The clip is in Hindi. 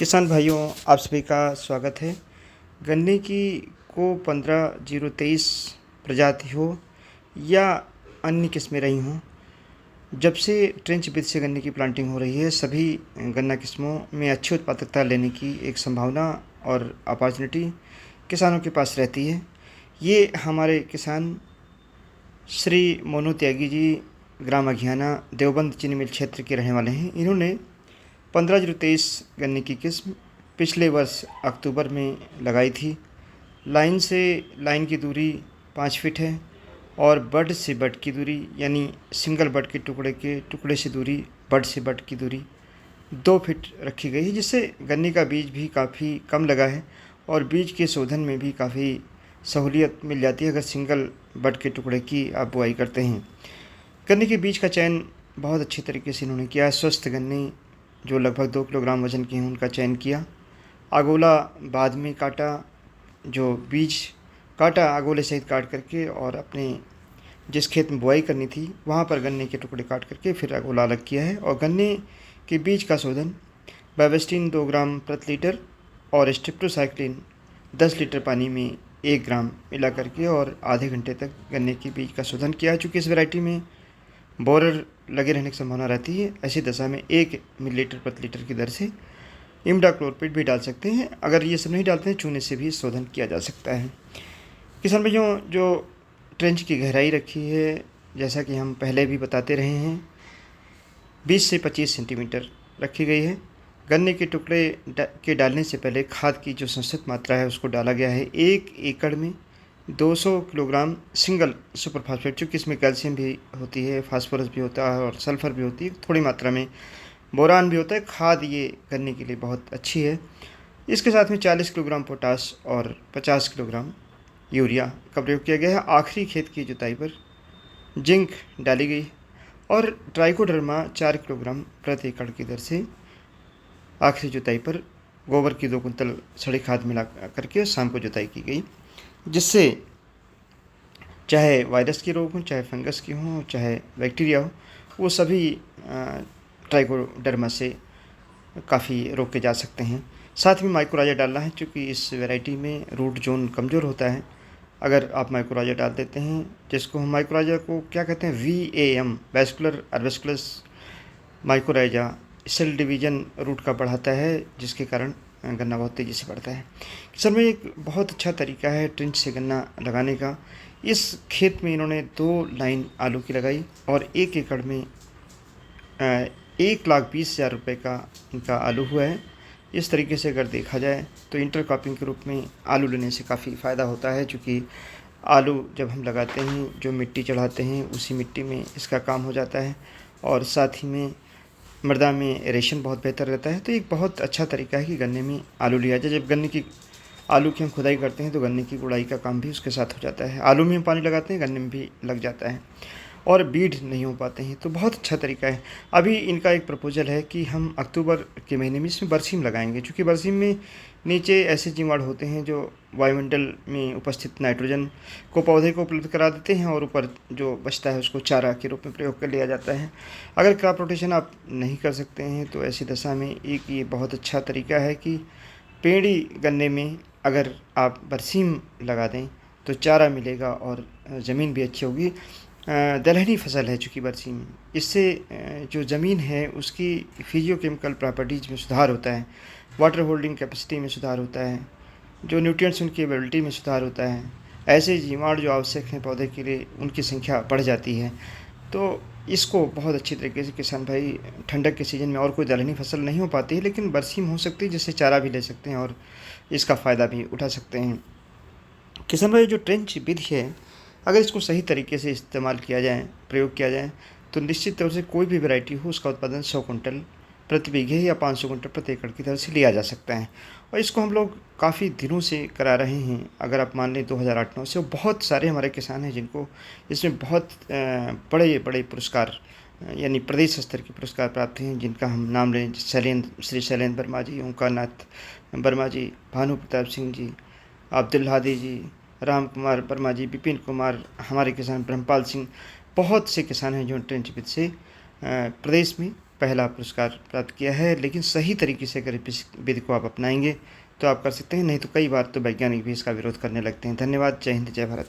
किसान भाइयों, आप सभी का स्वागत है। गन्ने की को 15-023 प्रजाति हो या अन्य किस्में रही हों, जब से ट्रेंच विधि से गन्ने की प्लांटिंग हो रही है, सभी गन्ना किस्मों में अच्छी उत्पादकता लेने की एक संभावना और अपॉर्चुनिटी किसानों के पास रहती है। ये हमारे किसान श्री मोनू त्यागी जी ग्राम अघियाना देवबंद चीनी मिल क्षेत्र के रहने वाले हैं। इन्होंने 15-023 गन्ने की किस्म पिछले वर्ष अक्टूबर में लगाई थी। लाइन से लाइन की दूरी 5 फीट है और बड से बड की दूरी यानी सिंगल बड के टुकड़े से दूरी बड से बड की दूरी 2 फीट रखी गई है, जिससे गन्ने का बीज भी काफ़ी कम लगा है और बीज के शोधन में भी काफ़ी सहूलियत मिल जाती है अगर सिंगल बड के टुकड़े की आप बुआई करते हैं। गन्ने के बीज का चयन बहुत अच्छी तरीके से इन्होंने किया। स्वस्थ गन्ने जो लगभग 2 किलोग्राम वज़न के हैं उनका चयन किया। आगोला बाद में काटा, जो बीज काटा आगोले सहित काट करके और अपने जिस खेत में बुआई करनी थी वहाँ पर गन्ने के टुकड़े काट करके फिर आगोला अलग किया है। और गन्ने के बीज का शोधन बाइवेस्टीन 2 ग्राम प्रति लीटर और स्ट्रिप्टोसाइक्लिन 10 लीटर पानी में 1 ग्राम मिला करके और आधे घंटे तक गन्ने के बीज का शोधन किया है। चूँकि इस वैरायटी में बोरर लगे रहने की संभावना रहती है, ऐसी दशा में 1 मिलीलीटर प्रति लीटर की दर से इमिडाक्लोपीड भी डाल सकते हैं। अगर ये सब नहीं डालते हैं, चूने से भी शोधन किया जा सकता है। किसान भाइयों, जो ट्रेंच की गहराई रखी है, जैसा कि हम पहले भी बताते रहे हैं, 20 से 25 सेंटीमीटर रखी गई है। गन्ने के टुकड़े के डालने से पहले खाद की जो संचित मात्रा है उसको डाला गया है। 1 एकड़ में 200 किलोग्राम सिंगल सुपर फास्फेट, चूँकि इसमें कैल्शियम भी होती है, फास्फोरस भी होता है और सल्फ़र भी होती है, थोड़ी मात्रा में बोरान भी होता है। खाद ये गन्ने के लिए बहुत अच्छी है। इसके साथ में 40 किलोग्राम पोटास और 50 किलोग्राम यूरिया का प्रयोग किया गया है। आखिरी खेत की जुताई पर जिंक डाली गई और ट्राइकोडर्मा 4 किलोग्राम प्रति एकड़ की दर से आखिरी जुताई पर गोबर की 2 कुंतल सड़ी खाद मिला करके शाम को जुताई की गई, जिससे चाहे वायरस के रोग हों, चाहे फंगस के हों, चाहे बैक्टीरिया हो, वो सभी ट्राइकोडर्मा से काफ़ी रोके जा सकते हैं। साथ में माइक्रोराजा डालना है, क्योंकि इस वैरायटी में रूट जोन कमज़ोर होता है। अगर आप माइक्रोराजा डाल देते हैं, जिसको हम माइक्रोराजा को क्या कहते हैं, VAM vascular arbuscular mycorrhiza cell division root का बढ़ाता है, जिसके कारण गन्ना बहुत तेज़ी से बढ़ता है। किसान में एक बहुत अच्छा तरीका है ट्रेंच से गन्ना लगाने का। इस खेत में इन्होंने 2 लाइन आलू की लगाई और 1 एकड़ में 1,20,000 रुपये का इनका आलू हुआ है। इस तरीके से अगर देखा जाए तो इंटरक्रॉपिंग के रूप में आलू लेने से काफ़ी फ़ायदा होता है, चूँकि आलू जब हम लगाते हैं, जो मिट्टी चढ़ाते हैं उसी मिट्टी में इसका काम हो जाता है और साथ ही में मृदा में एरेशन बहुत बेहतर रहता है। तो एक बहुत अच्छा तरीका है कि गन्ने में आलू लिया जाए। जब गन्ने की आलू की हम खुदाई करते हैं तो गन्ने की गुड़ाई का काम भी उसके साथ हो जाता है। आलू में हम पानी लगाते हैं, गन्ने में भी लग जाता है और बीड नहीं हो पाते हैं, तो बहुत अच्छा तरीका है। अभी इनका एक प्रपोजल है कि हम अक्टूबर के महीने में इसमें बरसीम लगाएंगे, क्योंकि बरसीम में नीचे ऐसे जीवाणु होते हैं जो वायुमंडल में उपस्थित नाइट्रोजन को पौधे को उपलब्ध करा देते हैं और ऊपर जो बचता है उसको चारा के रूप में प्रयोग कर लिया जाता है। अगर क्रॉप रोटेशन आप नहीं कर सकते हैं तो ऐसी दशा में एक ये बहुत अच्छा तरीका है कि पेड़ी गन्ने में अगर आप बरसीम लगा दें तो चारा मिलेगा और ज़मीन भी अच्छी होगी। दलहनी फसल है चूँकि बरसीम, इससे जो ज़मीन है उसकी फिजियोकेमिकल प्रॉपर्टीज़ में सुधार होता है, वाटर होल्डिंग कैपेसिटी में सुधार होता है, जो न्यूट्रिएंट्स उनकी एबिलिटी में सुधार होता है। ऐसे जीवाणु जो आवश्यक हैं पौधे के लिए, उनकी संख्या बढ़ जाती है। तो इसको बहुत अच्छी तरीके से किसान भाई ठंडक के सीज़न में और कोई दलहनी फसल नहीं हो पाती है, लेकिन बरसीम हो सकती है, जिससे चारा भी ले सकते हैं और इसका फ़ायदा भी उठा सकते हैं। किसान भाई, जो ट्रेंच विधि है, अगर इसको सही तरीके से इस्तेमाल किया जाए, प्रयोग किया जाए, तो निश्चित तौर से कोई भी वैरायटी हो उसका उत्पादन 100 कुंटल प्रति बीघे या 500 कुंटल प्रति एकड़ की दर से लिया जा सकता है। और इसको हम लोग काफ़ी दिनों से करा रहे हैं। अगर आप मान लें 2008-9 से, बहुत सारे हमारे किसान हैं जिनको इसमें बहुत बड़े बड़े पुरस्कार यानी प्रदेश स्तर के पुरस्कार प्राप्त हैं, जिनका हम नाम लें, श्री शैलेंद्र वर्मा जी, ओंकार नाथ वर्मा जी, भानु प्रताप सिंह जी, अब्दुल हादी जी, राम कुमार वर्मा जी, विपिन कुमार, हमारे किसान ब्रह्मपाल सिंह। बहुत से किसान हैं जो ट्रेंच विधि से प्रदेश में पहला पुरस्कार प्राप्त किया है। लेकिन सही तरीके से अगर इस विधि को आप अपनाएंगे तो आप कर सकते हैं, नहीं तो कई बार तो वैज्ञानिक भी इसका विरोध करने लगते हैं। धन्यवाद। जय हिंद, जय भारत।